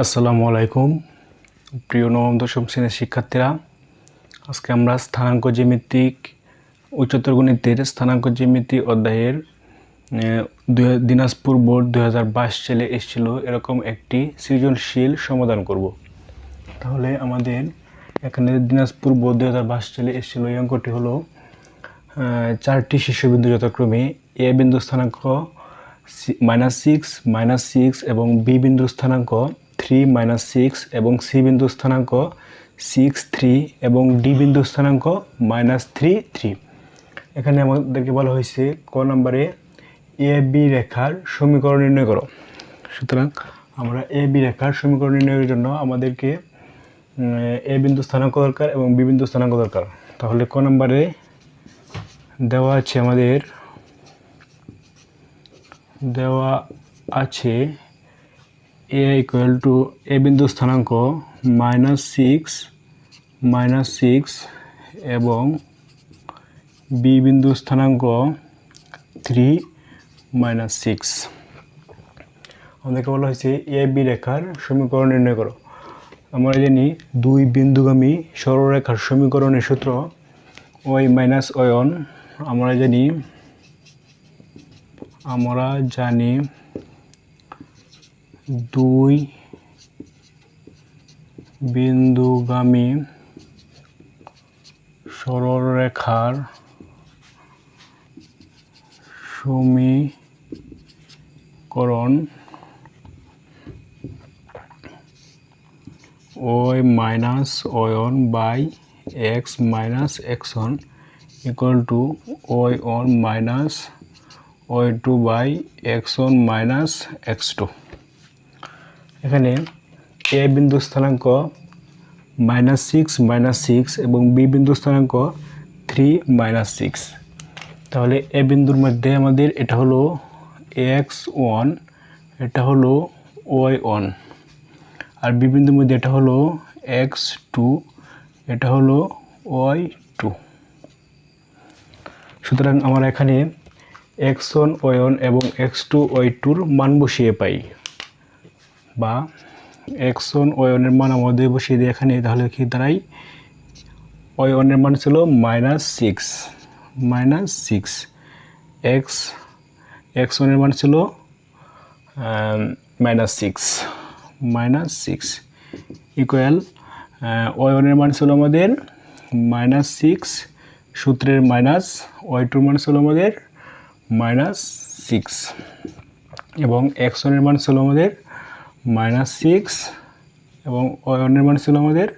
আসসালামু আলাইকুম প্রিয় নবম দশম শ্রেণীর শিক্ষার্থীরা, আজকে আমরা স্থানাঙ্ক জ্যামিতিক উচ্চতর গণিতের স্থানাঙ্ক জ্যামিতি অধ্যায়ের দিনাজপুর বোর্ড 2022 সালে এসেছিল এরকম একটি সৃজনশীল সমাধান করব। তাহলে আমাদের এখানে দিনাজপুর বোর্ড 2022 সালে এসেছিল এই অঙ্কটি হলো 4টি শীর্ষবিন্দু যথাক্রমে এ বিন্দু স্থানাঙ্ক -6 এবং বি বিন্দুর স্থানাঙ্ক 3 -6 এবং সি বিন্দু স্থানাঙ্ক 6 3 এবং ডি বিন্দু স্থানাঙ্ক -3 3। এখানে আমাদেরকে বলা হয়েছে ক নম্বরে এ বি রেখার সমীকরণ নির্ণয় করো। সুতরাং আমরা এ বি রেখার সমীকরণ নির্ণয়ের জন্য আমাদেরকে এ বিন্দু স্থানাঙ্ক দরকার এবং বি বিন্দু স্থানাঙ্ক দরকার। তাহলে ক নম্বরে দেওয়া আছে a ইকুয়াল টু এ বিন্দু স্থানাঙ্ক -6 এবং বি বিন্দু স্থানাঙ্ক 3 -6। আমাদেরকে বলা হয়েছে এ বি রেখার সমীকরণ নির্ণয় করো। আমরা জানি দুই বিন্দুগামী সরলরেখার সমীকরণের সূত্র ওয়াই মাইনাস ওয়ান। আমরা জানি দুই বিন্দুগামী সরলরেখার সমীকরণ y minus one by x minus x one equal to y one minus y two by x one minus x two. এখানে এ বিন্দু স্থানাঙ্ক -6 এবং বি বিন্দু স্থানাঙ্ক 3 -6। তাহলে এ বিন্দুর মধ্যে আমাদের এটা হলো x1, এটা হলো y1, আর বি বিন্দুর মধ্যে এটা হলো x2, এটা হলো y2। সুতরাং আমরা এখানে x1 y1 এবং x2 y2-র মান বসিয়ে পাই, বা x1 y1 এর মান আমাদের বসিয়ে দিই এখানে। তাহলে কি দাঁড়াই, y1 এর মান ছিল -6, x1 এর মান ছিল -6 ইকুয়াল y1 এর মান ছিল আমাদের -6, সূত্রের মাইনাস, y2 এর মান ছিল আমাদের -6 এবং x1 এর মান ছিল আমাদের -6 এবং y1 এর মান ছিল আমাদের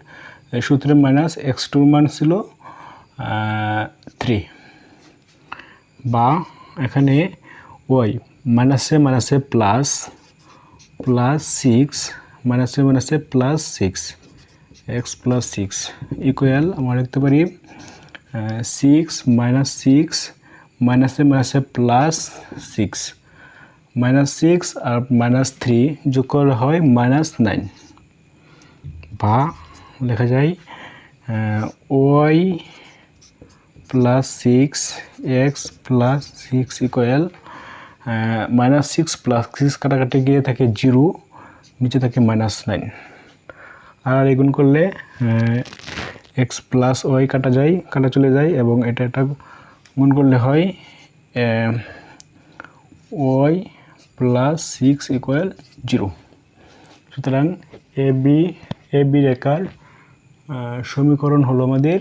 সূত্রের মাইনাস, x2 এর মান ছিল 3। বা এখানে y মাইনাসে প্লাস 6 মাইনাসে প্লাস 6 x প্লাস 6 ইকুয়াল আমরা লিখতে পারি 6 মাইনাসে প্লাস 6 -6 আর -3 যোগ করা হয় -9। বা লেখা যায় y plus 6 x plus 6 equal -6 plus 6 কাটাকাটি গিয়ে থাকে 0, নিচে থাকে -9। আর এগুণ করলে x প্লাস y কাটা চলে যায় এবং এটা গুণ করলে হয় y প্লাস 6 ইকুয়াল 0। সুতরাং এ বি রেখার সমীকরণ হলো আমাদের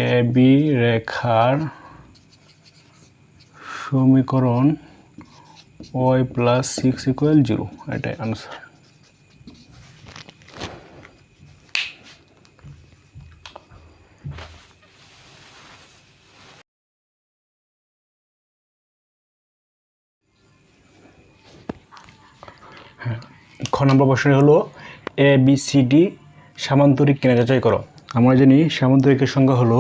এ বি রেখার সমীকরণ y প্লাস 6 ইকুয়াল 0। এটাই আনসার। খ নম্বর প্রশ্ন হলো এ বি সি ডি সামান্তরিক কিনা যাচাই করো। আমরা জানি সামান্তরিকের সংজ্ঞা হলো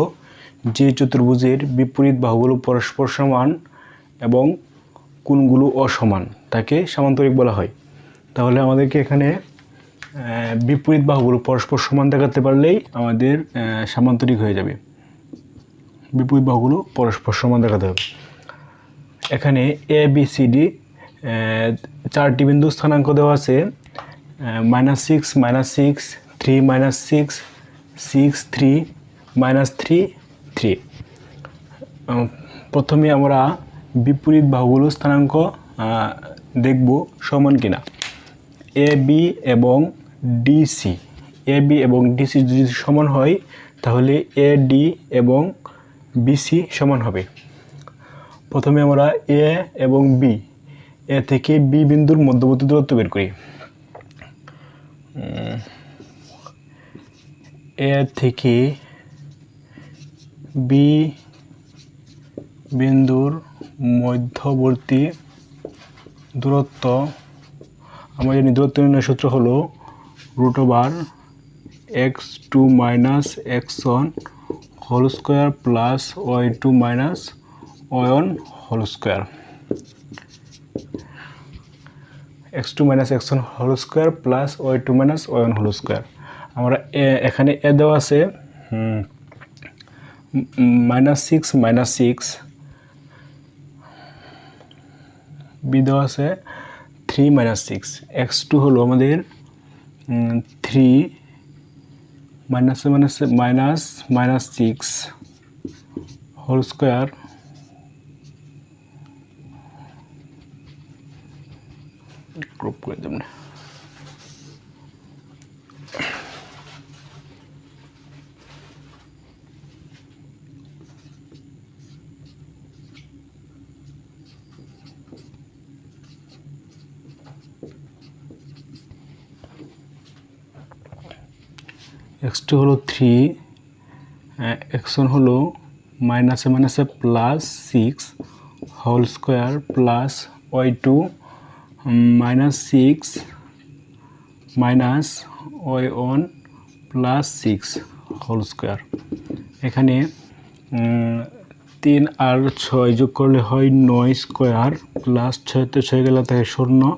যে চতুর্ভুজের বিপরীত বাহুগুলো পরস্পর সমান এবং কোণগুলো অসমান তাকে সামান্তরিক বলা হয়। তাহলে আমাদেরকে এখানে বিপরীত বাহুগুলো পরস্পর সমান দেখাতে পারলেই আমাদের সামান্তরিক হয়ে যাবে। বিপরীত বাহুগুলো পরস্পর সমান দেখাতে হবে। এখানে এ বি সি ডি 4টি বিন্দু স্থানাঙ্ক দেওয়া আছে -6 -6 3 -6 6 3 -3 3। প্রথমে আমরা বিপরীত বাহুগুলোর স্থানাঙ্ক দেখব সমান কিনা। এ বি এবং ডিসি, এ বি এবং ডিসি যদি সমান হয় তাহলে এ ডি এবং বিসি সমান হবে। প্রথমে আমরা এ এবং বি, এ থেকে বি বিন্দুর মধ্যবর্তী দূরত্ব বের করি। এ থেকে বি বিন্দুর মধ্যবর্তী দূরত্ব, আমরা জানি দূরত্ব নির্ণয়ের সূত্র হলো √(x2 - x1) whole square plus y2 - y1 whole square, x2 - x1 whole square plus y2 - y1 whole square. আমরা এখানে এ দেওয়া আছে -6 -6, বি দেওয়া আছে 3 - 6, x2 হলো আমাদের 3 -6 হোল স্কোয়ার গ্রুপ করে দেব না, x2 হলো 3, x1 হলো -6 whole square plus y2 -6 y1 plus 6 whole square. এখানে 3 আর 6 যোগ করলে হয় 9 স্কোয়ার প্লাস 6 তে 6 গেলে থাকে 0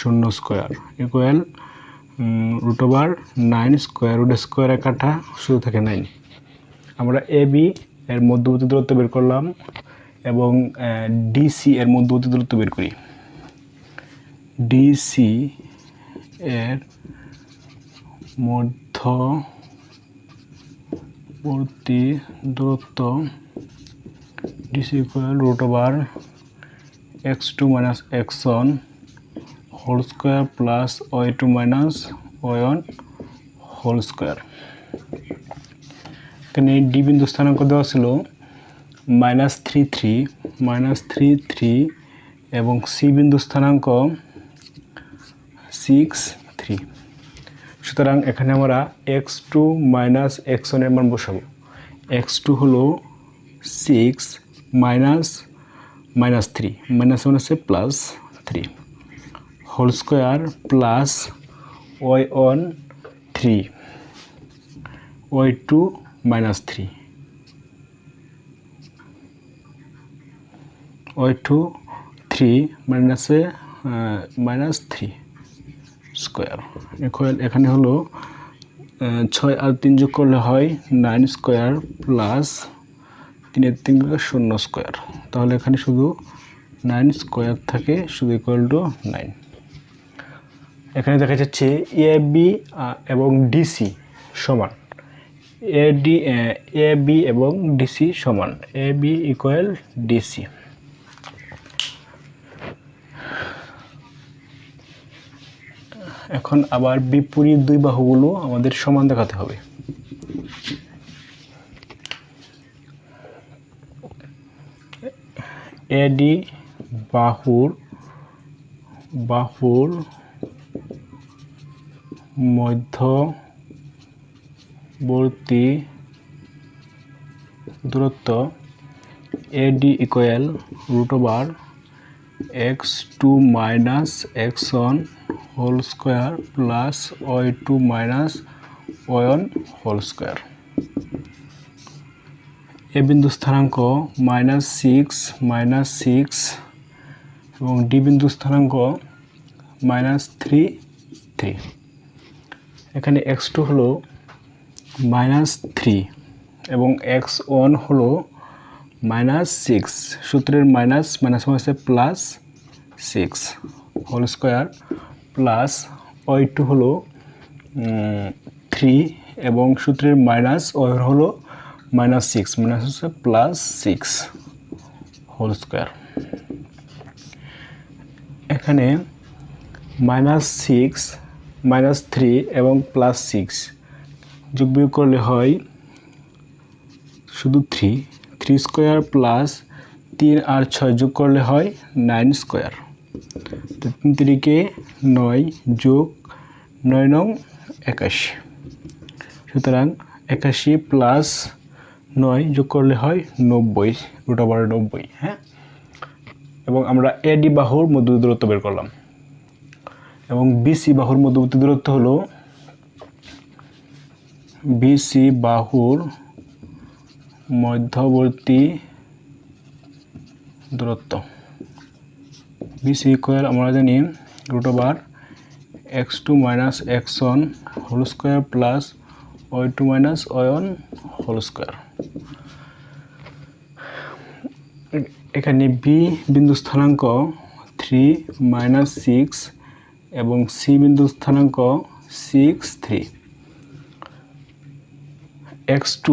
0 স্কোয়ার ইকুয়াল √9 স্কোয়ার, রুট স্কোয়ারে কাটা শুধু থাকে 9। আমরা এ বি এর মধ্যবর্তী দূরত্ব বের করলাম এবং ডিসি এর মধ্যবর্তী দূরত্ব বের করি। ডিসি এর মধ্যবর্তী দূরত্ব DC equal √(x2 - x1) whole square plus y2 - y1 whole square. এখানে ডি বিন্দু স্থানাঙ্ক দেওয়া ছিল -33 এবং সি বিন্দু স্থানাঙ্ক 6 3। সুতরাং এখানে আমরা x2 - x1 এর মান বসাবো। x2 হলো 6 -3 plus 3 whole square plus y1 3 y2 -3 y2 3 -3 square equal, এখানে হলো 6 আর 3 যোগ করলে হয় 9 স্কোয়ার প্লাস 3 এর 3 0 স্কোয়ার, তাহলে এখানে শুধু 9 স্কোয়ার থাকে, শুধু ইকুয়াল টু 9। এখানে দেখা যাচ্ছে এ বি এবং ডিসি সমান, এ বি এবং ডিসি সমান, এ বি ইকুয়াল ডিসি। এখন আবার বিপরীত দুই বাহুগুলো আমাদের সমান দেখাতে হবে। এডি বাহুর মধ্যবর্তী দূরত্ব AD equal √(x2 - x1) whole square plus y2 - y1 whole square. A বিন্দু স্থানাঙ্ক -6 এবং ডি বিন্দু স্থানাঙ্ক -3 3। এখানে x2 হলো -3 এবং x1 হলো -6, সূত্রের minus plus 6 whole square plus y2 হলো 3 এবং সূত্রের মাইনাস y1 হলো -6 মাইনাস হচ্ছে +6 হোল স্কয়ার। এখানে -6 -3 এবং +6 যোগ বিয়োগ করলে হয় শুধু 3 স্কয়ার প্লাস 3 আর 6 যোগ করলে হয় 9 স্কয়ার। তো 3 তিরিকে 9 যোগ 9 নং 81, সুতরাং 81 প্লাস 9 যোগ করলে হয় 90 √90। হ্যাঁ, এবং আমরা এডি বাহুর মধ্যবর্তী দূরত্ব বের করলাম এবং বিসি বাহুর মধ্যবর্তী দূরত্ব হলো বিসি বাহুর মধ্যবর্তী দূরত্ব বিসি ইকুয়াল আমরা জানি √x2 - x1 whole square plus y2 - y1 whole square. এখানে বি বিন্দু স্থানাঙ্ক 3 - 6 এবং সি বিন্দু স্থানাঙ্ক 6 3। x2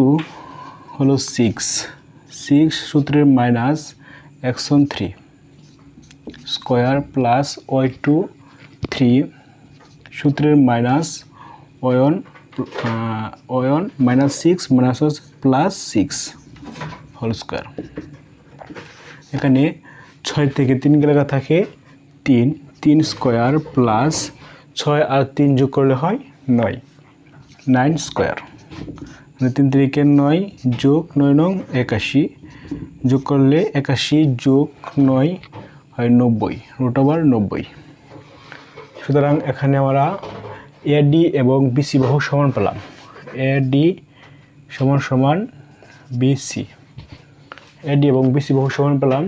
হলো 6 সূত্রের minus x1 3 square plus y2 3 সূত্রের minus y1 -6 minus +6 whole square. এখানে 6 থেকে 3 গেলে থাকে 3 স্কয়ার প্লাস 6 আর 3 যোগ করলে হয় 9 স্কয়ার। 3 তিরিকে 9 যোগ 9 নং 81 যোগ করলে 81 যোগ 9 হয় 90 √90। সুতরাং এখানে আমরা এডি এবং বিসি বাহু সমান পেলাম। এডি সমান বিসি, এডি এবং বিসি বাহু সমান পেলাম।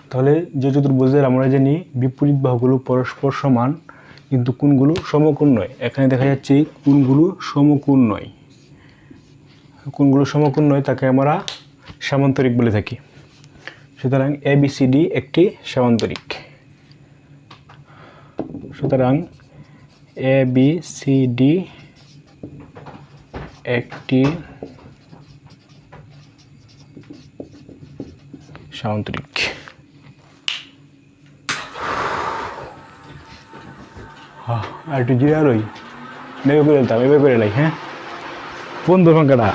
তাহলে যে চতুর্ভুজের আমরা জানি বিপরীত বাহুগুলো পরস্পর সমান কিন্তু কোণগুলো সমকোণ নয়। এখানে দেখা যাচ্ছে কোণগুলো সমকোণ নয়। কোণগুলো সমকোণ নয় তাকে আমরা সামান্তরিক বলে থাকি। সুতরাং এবিসিডি একটি সামান্তরিক। সুতরাং এবিসিডি একটি সামান্তরিক। আর একটু জিরা রই নেবে করে দিতাম, এবার করে লাই। হ্যাঁ, বন্ধু ফাঁকাটা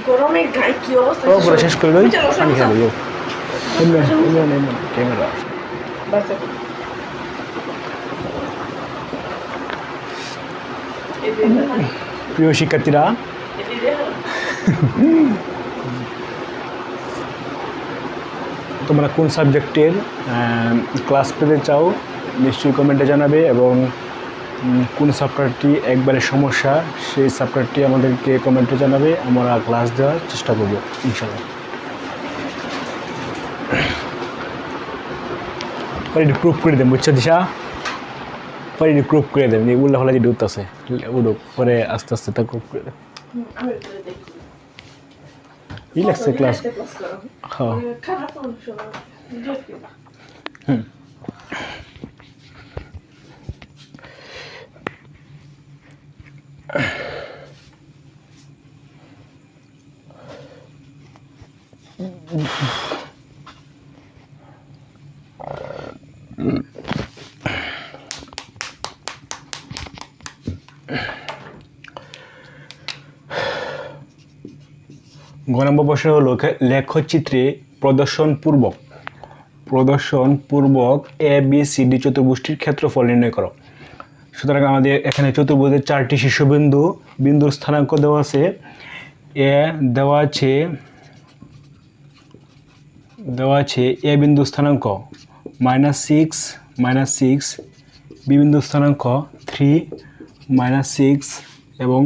গরমে গায়ে কি অবস্থা পুরো শেষ করে লই। আমি খেয়ে লই ক্যামেরা। প্রিয় শিক্ষার্থীরা, তোমরা কোন সাবজেক্টের ক্লাস পেতে চাও নিশ্চয়ই কমেন্টে জানাবে এবং কোন সাবজেক্টটি একবারে সমস্যা সেই সাবজেক্টটি আমাদেরকে কমেন্টে জানাবে। আমরা ক্লাস দেওয়ার চেষ্টা করব ইনশাআল্লাহ। পরে প্রুফ করে দেন, বুঝছো দিশা? পরে প্রুফ করে দেন, উল্লা হলে যে ডুত আছে উডুক পরে আস্তে আস্তে তা প্রুফ করে দেন। ই লাগছে ক্লাস। হ্যাঁ, গ নম্বর প্রশ্ন হলো লেখচিত্রে প্রদর্শনপূর্বক এ বি সি ডি চতুর্ভুজটির ক্ষেত্রফল নির্ণয় করো। সুতরাং আমাদের এখানে চতুর্ভুজের 4টি শীর্ষবিন্দু বিন্দুর স্থানাঙ্ক দেওয়া আছে। এ দেওয়া আছে এ বিন্দু স্থানাঙ্ক -6 বি বিন্দু স্থানাঙ্ক 3 -6 এবং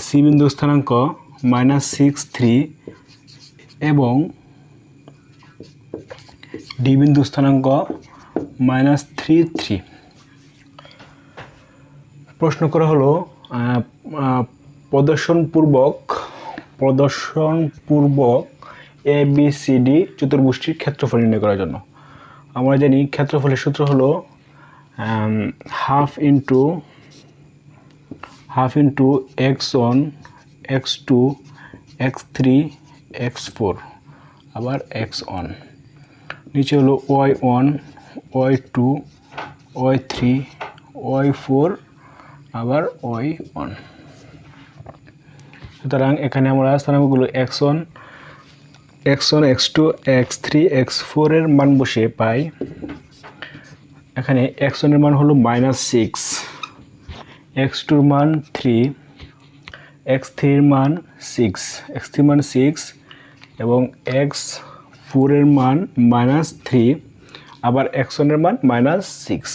সি বিন্দু স্থানাঙ্ক -6 3 এবং ডি বিন্দু স্থানাঙ্ক -3 3। প্রশ্ন করা হলো প্রদর্শনপূর্বক এ বি সি ডি চতুর্ভুজটির ক্ষেত্রফল নির্ণয় করার জন্য। আমরা জানি ক্ষেত্রফলের সূত্র হলো half into x1 x2 x3 x4 আবার x1, নিচে হলো y1 y2 y3 y4 আবার y1। সুতরাং এখানে আমরা স্থানাঙ্কগুলো x1 x2 x3 x4 এর মান বসিয়ে পাই। এখানে x1 এর মান হলো -6, x2 এর মান 3, x3 এর মান 6 এবং x4 এর মান -3 আবার x1 এর মান -6।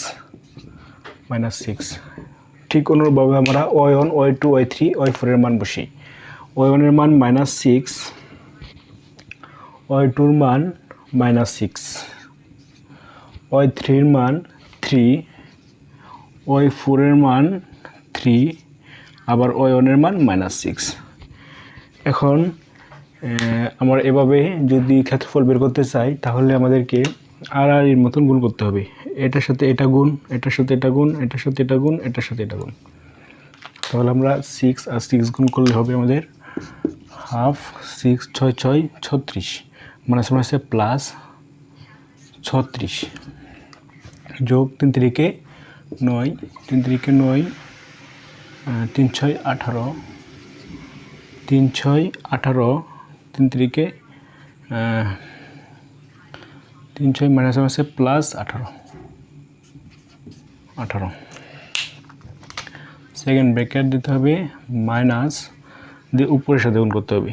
ঠিক অনুরূপভাবে আমরা y1 y2 y3 y4 এর মান বসি। y1 এর মান -6, y2 এর মান -6, y3 এর মান 3, y4 এর মান 3 আবার y1 এর মান -6। এখন আমরা এভাবে যদি ক্ষেত্রফল বের করতে চাই তাহলে আমাদেরকে আর এর মতন গুণ করতে হবে। এটার সাথে এটা গুণ, এটার সাথে এটা গুণ, এটার সাথে এটা গুণ, এটার সাথে এটা গুণ। তাহলে আমরা 6 আর 6 গুণ করলে হবে আমাদের হাফ, 6 6 6 36 মানে প্লাস 36 যোগ 3 3 9 3 3 9 3 6 18 3 6 18 3 3 3 6 মানে প্লাস 18 সেকেন্ড ব্র্যাকেট দিতে হবে মাইনাস দিয়ে উপরের সাথে গুণ করতে হবে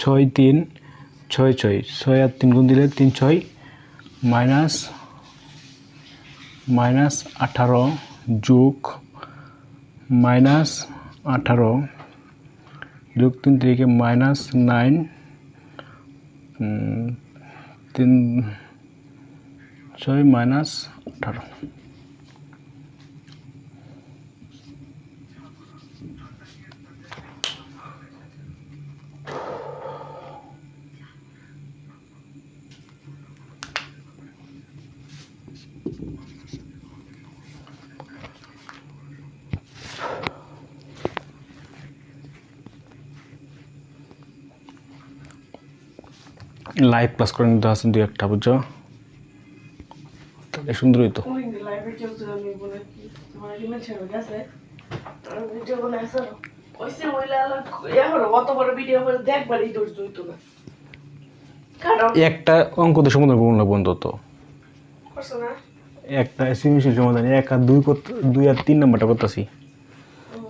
6 3 6 6 6 আর 3 গুণ দিলে 3 6 মাইনাস 18 যোগ -18 যোগ 3 3 -9 3 6 -18। লাইভ ক্লাস করে নিতে আসেন দুই একটা, বুঝছো? তাহলে সুন্দরই তো। ওই লাইভে কেউ আমি বলে কি তোমার রিমেল ছেড়ে গেছে আর ভিডিও বলে আসো ওইসে ওইলা এখন অত বড় ভিডিও করে দেখবারই ধৈর্য হইতো না, কারণ একটা অঙ্ক তো সমাধান করুন না বন্ধু, তো করছো না একটা সিমিশন সমাধান 1 আর 2 আর 3 নাম্বারটা করতেছি,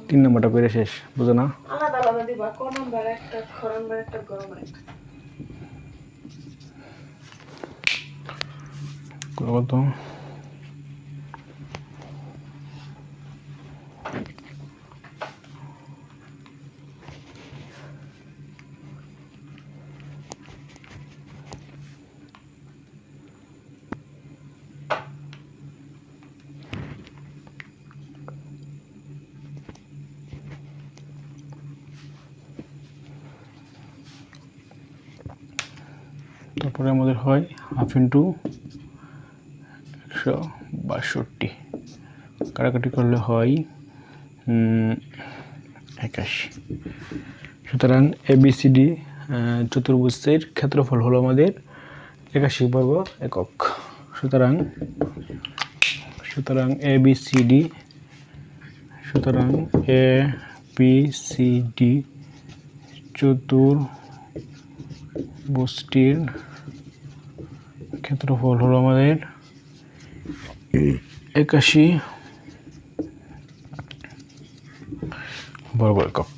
3 নাম্বারটা করে শেষ, বুঝো না? আলাদা আলাদা দিবা, ক নাম্বার একটা, খ নাম্বার একটা, গ নাম্বার একটা। কত তারপরে আমাদের হয় হাফ ইন্টু 162, কাটাকাটি করলে হয় 81। সুতরাং ABCD চতুর্ভুজের ক্ষেত্রফল হলো আমাদের 81 বর্গ একক। সুতরাং ABCD চতুর্ভুজটির ক্ষেত্রফল হলো আমাদের 81 বর্গ একক।